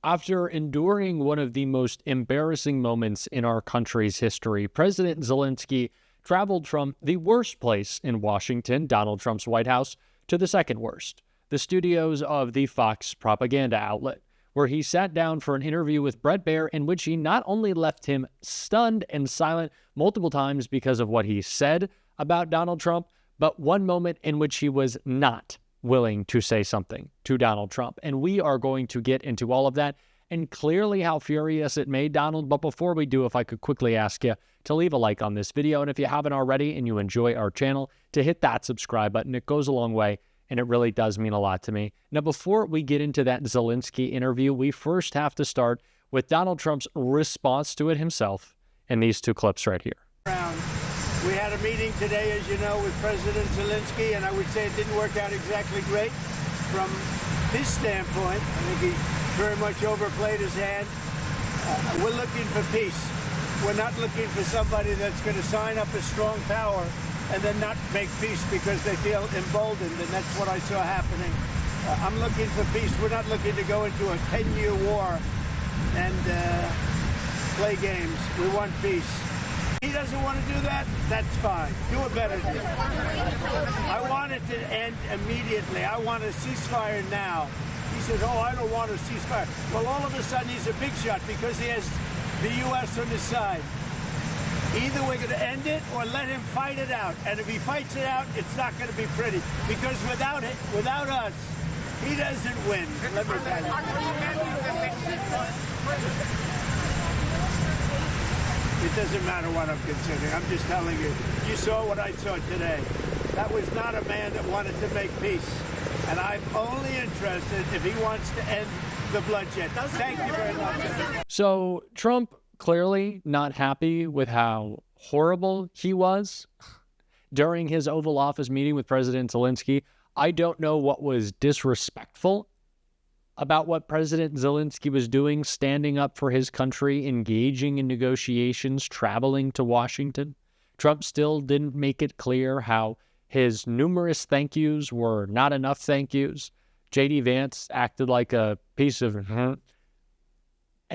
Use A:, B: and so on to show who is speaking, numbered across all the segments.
A: After enduring one of the most embarrassing moments in our country's history, President Zelenskyy traveled from the worst place in Washington, Donald Trump's White House, to the second worst, the studios of the Fox propaganda outlet, where he sat down for an interview with Bret Baier in which he not only left him stunned and silent multiple times because of what he said about Donald Trump, but one moment in which he was not willing to say something to Donald Trump. And we are going to get into all of that and clearly how furious it made Donald. But before we do, if I could quickly ask you to leave a like on this video. And if you haven't already and you enjoy our channel, to hit that subscribe button. It goes a long way and it really does mean a lot to me. Now, before we get into that Zelenskyy interview, we first have to start with Donald Trump's response to it himself in these two clips right here.
B: We had a meeting today, as you know, with President Zelenskyy, and I would say it didn't work out exactly great from his standpoint. I think he very much overplayed his hand. We're looking for peace. We're not looking for somebody that's going to sign up a strong power and then not make peace because they feel emboldened, and that's what I saw happening. I'm looking for peace. We're not looking to go into a 10-year war and play games. We want peace. He doesn't want to do that, that's fine. Do a better deal. I want it to end immediately. I want a ceasefire now. He says, oh, I don't want a ceasefire. Well, all of a sudden he's a big shot because he has the U.S. on his side. Either we're going to end it or let him fight it out. And if he fights it out, it's not going to be pretty. Because without us, he doesn't win. Let me tell you. It doesn't matter what I'm considering. I'm just telling you. You saw what I saw today. That was not a man that wanted to make peace. And I'm only interested if he wants to end the bloodshed. Thank you very much.
A: So Trump clearly not happy with how horrible he was during his Oval Office meeting with President Zelenskyy. I don't know what was disrespectful about what President Zelenskyy was doing, standing up for his country, engaging in negotiations, traveling to Washington. Trump still didn't make it clear how his numerous thank yous were not enough thank yous. J.D. Vance acted like a piece of, and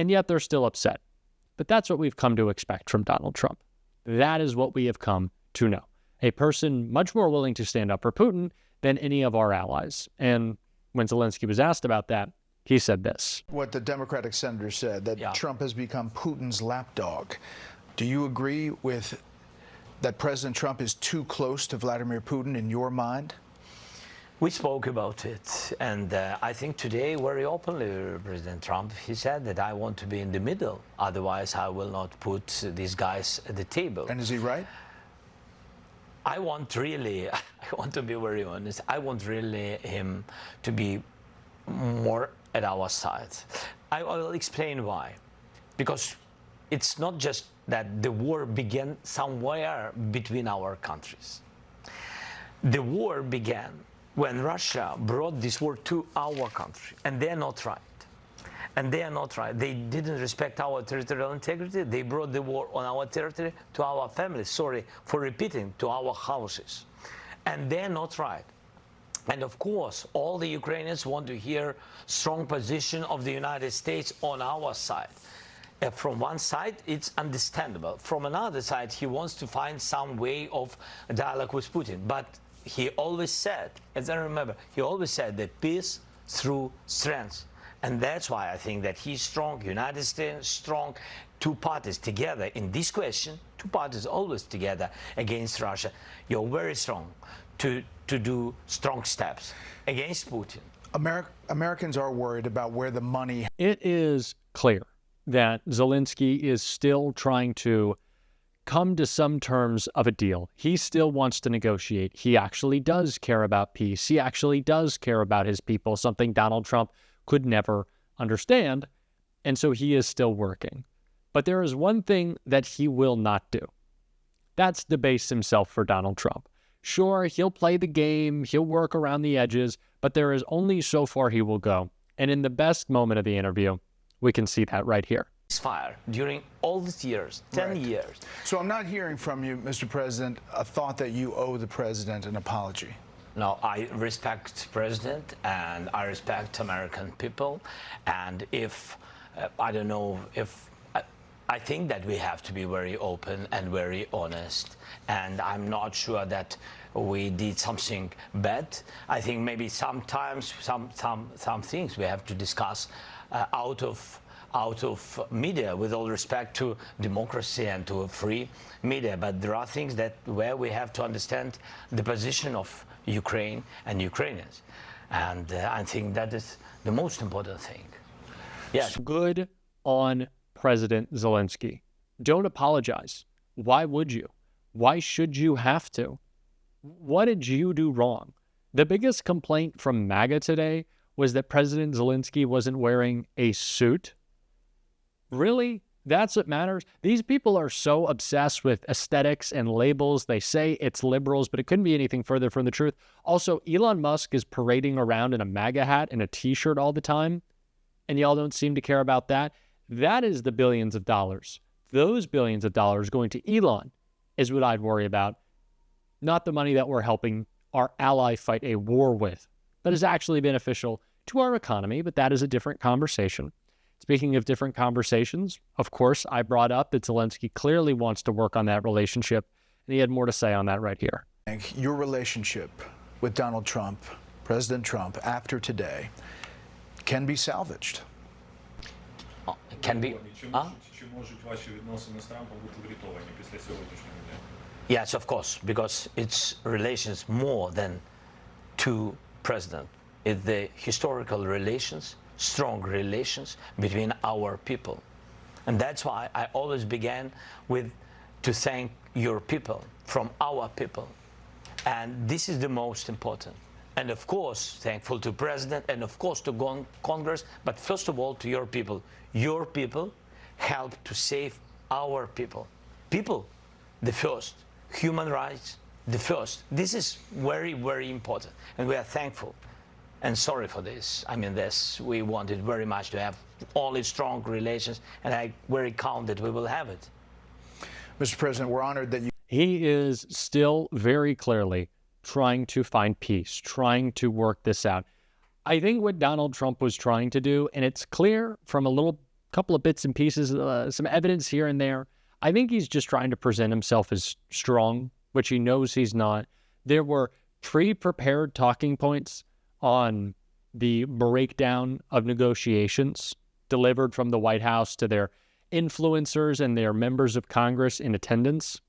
A: yet they're still upset. But that's what we've come to expect from Donald Trump. That is what we have come to know. A person much more willing to stand up for Putin than any of our allies. And when Zelenskyy was asked about that, he said this.
C: What the Democratic senator said, that Trump has become Putin's lapdog. Do you agree with that President Trump is too close to Vladimir Putin in your mind?
D: We spoke about it, and I think today very openly, President Trump, he said that I want to be in the middle, otherwise I will not put these guys at the table.
C: And is he right?
D: I want to be very honest, I want really him to be more at our side. I will explain why. Because it's not just that the war began somewhere between our countries. The war began when Russia brought this war to our country, and they are not right. And they are not right. They didn't respect our territorial integrity. They brought the war on our territory to our families. Sorry for repeating, to our houses. And they're not right. And of course, all the Ukrainians want to hear strong position of the United States on our side. From one side, it's understandable. From another side, he wants to find some way of dialogue with Putin. But he always said, as I remember, he always said that peace through strength. And that's why I think that he's strong, United States strong, two parties together in this question, two parties always together against Russia. You're very strong to do strong steps against Putin.
C: Americans are worried about where the money...
A: It is clear that Zelenskyy is still trying to come to some terms of a deal. He still wants to negotiate. He actually does care about peace. He actually does care about his people, something Donald Trump could never understand, and so he is still working. But there is one thing that he will not do. That's debase himself for Donald Trump. Sure, he'll play the game, he'll work around the edges, but there is only so far he will go. And in the best moment of the interview, we can see that right here.
D: Fire during all these years, 10 years.
C: So I'm not hearing from you, Mr. President, a thought that you owe the president an apology.
D: No, I respect President and I respect American people. And if, I don't know, if I think that we have to be very open and very honest. And I'm not sure that we did something bad. I think maybe sometimes some things we have to discuss out of media, with all respect to democracy and to a free media. But there are things that where we have to understand the position of Ukraine and Ukrainians. And I think that is the most important thing. Yes.
A: Good on President Zelenskyy. Don't apologize. Why would you? Why should you have to? What did you do wrong? The biggest complaint from MAGA today was that President Zelenskyy wasn't wearing a suit. Really? That's what matters? These people are so obsessed with aesthetics and labels. They say it's liberals, but it couldn't be anything further from the truth. Also, Elon Musk is parading around in a MAGA hat and a t-shirt all the time, and y'all don't seem to care about that. That is the billions of dollars. Those billions of dollars going to Elon is what I'd worry about, not the money that we're helping our ally fight a war with. That is actually beneficial to our economy, but that is a different conversation. Speaking of different conversations, of course, I brought up that Zelenskyy clearly wants to work on that relationship, and he had more to say on that right here.
C: Your relationship with Donald Trump, President Trump, after today, can be salvaged.
D: Can be. Yes, of course, because it's relations more than two presidents. It's the historical relations, strong relations between our people. And that's why I always began with to thank your people, from our people. And this is the most important. And of course, thankful to President and of course to Congress, but first of all to your people. Your people help to save our people. People, the first. Human rights, the first. This is very, very important. And we are thankful and sorry for this. I mean, we wanted very much to have only strong relations, and I very count that we will have it.
C: Mr. President, we're honored that you...
A: He is still very clearly trying to find peace, trying to work this out. I think what Donald Trump was trying to do, and it's clear from a couple of bits and pieces, some evidence here and there, I think he's just trying to present himself as strong, which he knows he's not. There were pre-prepared talking points on the breakdown of negotiations delivered from the White House to their influencers and their members of Congress in attendance.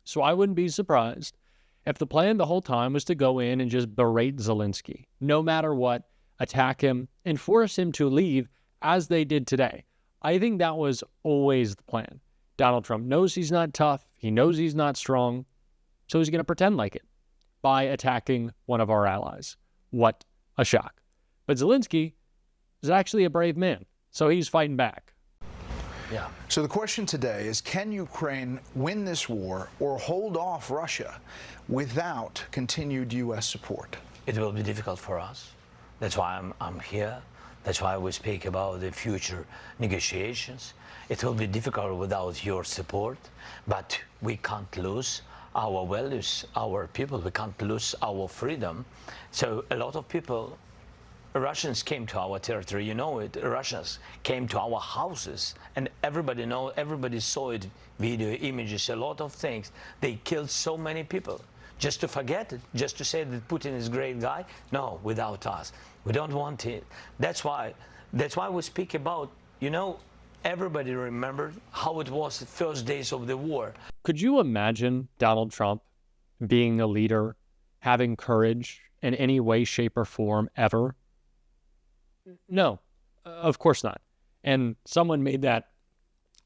A: So I wouldn't be surprised if the plan the whole time was to go in and just berate Zelenskyy, no matter what, attack him, and force him to leave as they did today. I think that was always the plan. Donald Trump knows he's not tough. He knows he's not strong. So he's going to pretend like it by attacking one of our allies. What a shock. But Zelenskyy is actually a brave man. So he's fighting back.
C: Yeah. So the question today is, can Ukraine win this war or hold off Russia without continued U.S. support?
D: It will be difficult for us. That's why I'm here. That's why we speak about the future negotiations. It will be difficult without your support, but we can't lose our values, our people. We can't lose our freedom. So a lot of people, Russians came to our territory, you know it. Russians came to our houses, and everybody saw it, video, images, a lot of things. They killed so many people. Just to forget it, just to say that Putin is a great guy? No, without us. We don't want it. That's why we speak about, everybody remembered how it was the first days of the war.
A: Could you imagine Donald Trump being a leader, having courage in any way, shape, or form ever? No, of course not. And someone made that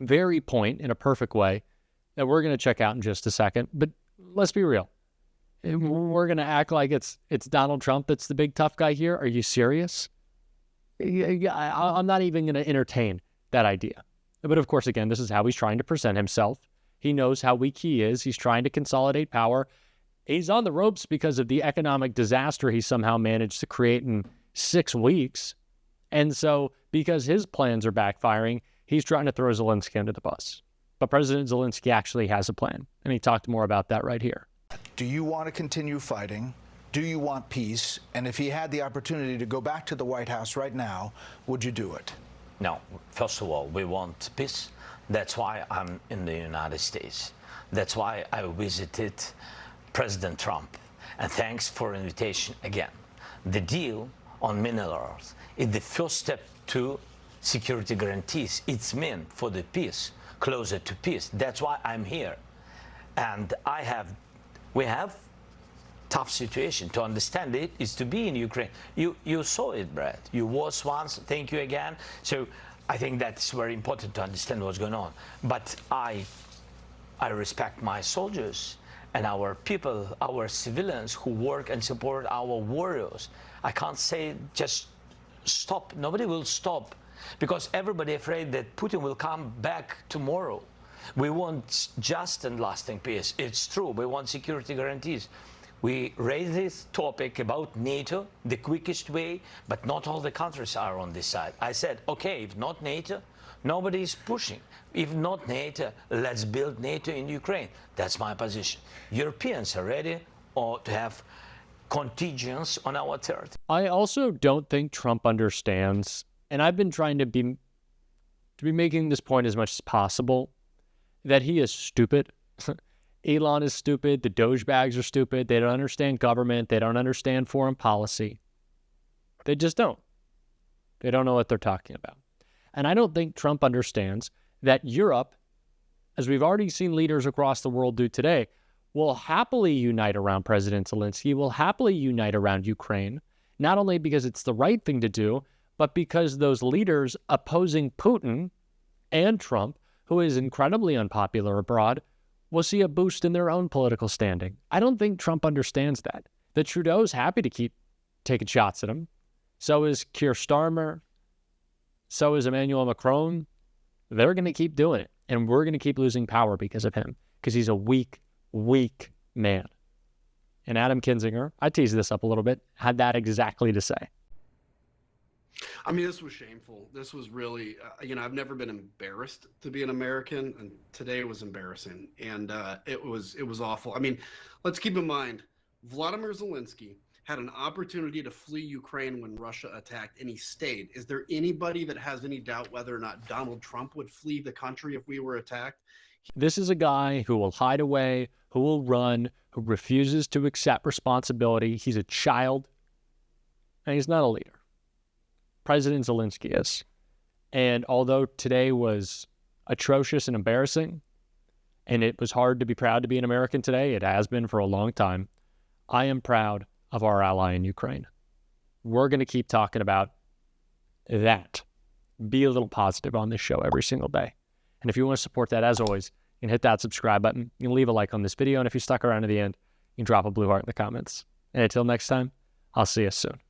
A: very point in a perfect way that we're going to check out in just a second. But let's be real. We're going to act like it's Donald Trump that's the big tough guy here. Are you serious? I'm not even going to entertain that idea. But of course, again, this is how he's trying to present himself. He knows how weak he is. He's trying to consolidate power. He's on the ropes because of the economic disaster he somehow managed to create in 6 weeks. And so because his plans are backfiring, he's trying to throw Zelenskyy under the bus. But President Zelenskyy actually has a plan. And he talked more about that right here.
C: Do you want to continue fighting Do you want peace? And if he had the opportunity to go back to the White House right now, would you do it?
D: No. First of all, we want peace. That's why I'm in the United States. That's why I visited President Trump. And thanks for the invitation again. The deal on minerals is the first step to security guarantees. It's meant for the peace, closer to peace. That's why I'm here. And we have tough situation. To understand it is to be in Ukraine. You saw it, Brad. You was once. Thank you again. So I think that's very important to understand what's going on. But I respect my soldiers and our people, our civilians who work and support our warriors. I can't say just stop. Nobody will stop because everybody afraid that Putin will come back tomorrow. We want just and lasting peace. It's true. We want security guarantees. We raised this topic about NATO the quickest way, but not all the countries are on this side. I said, okay, if not NATO, nobody is pushing. If not NATO, let's build NATO in Ukraine. That's my position. Europeans are ready to have contingents on our territory.
A: I also don't think Trump understands, and I've been trying to be making this point as much as possible, that he is stupid. Elon is stupid. The Doge bags are stupid. They don't understand government. They don't understand foreign policy. They just don't. They don't know what they're talking about. And I don't think Trump understands that Europe, as we've already seen leaders across the world do today, will happily unite around President Zelenskyy, will happily unite around Ukraine, not only because it's the right thing to do, but because those leaders opposing Putin and Trump, who is incredibly unpopular abroad, will see a boost in their own political standing. I don't think Trump understands that. That Trudeau's happy to keep taking shots at him. So is Keir Starmer. So is Emmanuel Macron. They're going to keep doing it. And we're going to keep losing power because of him. Because he's a weak, weak man. And Adam Kinzinger, I teased this up a little bit, had that exactly to say.
E: I mean, this was shameful. This was really, I've never been embarrassed to be an American, and today was embarrassing, and it was awful. I mean, let's keep in mind, Vladimir Zelenskyy had an opportunity to flee Ukraine when Russia attacked, and he stayed. Is there anybody that has any doubt whether or not Donald Trump would flee the country if we were attacked?
A: This is a guy who will hide away, who will run, who refuses to accept responsibility. He's a child, and he's not a leader. President Zelenskyy is. And although today was atrocious and embarrassing, and it was hard to be proud to be an American today, it has been for a long time, I am proud of our ally in Ukraine. We're going to keep talking about that. Be a little positive on this show every single day. And if you want to support that, as always, you can hit that subscribe button. You can leave a like on this video. And if you stuck around to the end, you can drop a blue heart in the comments. And until next time, I'll see you soon.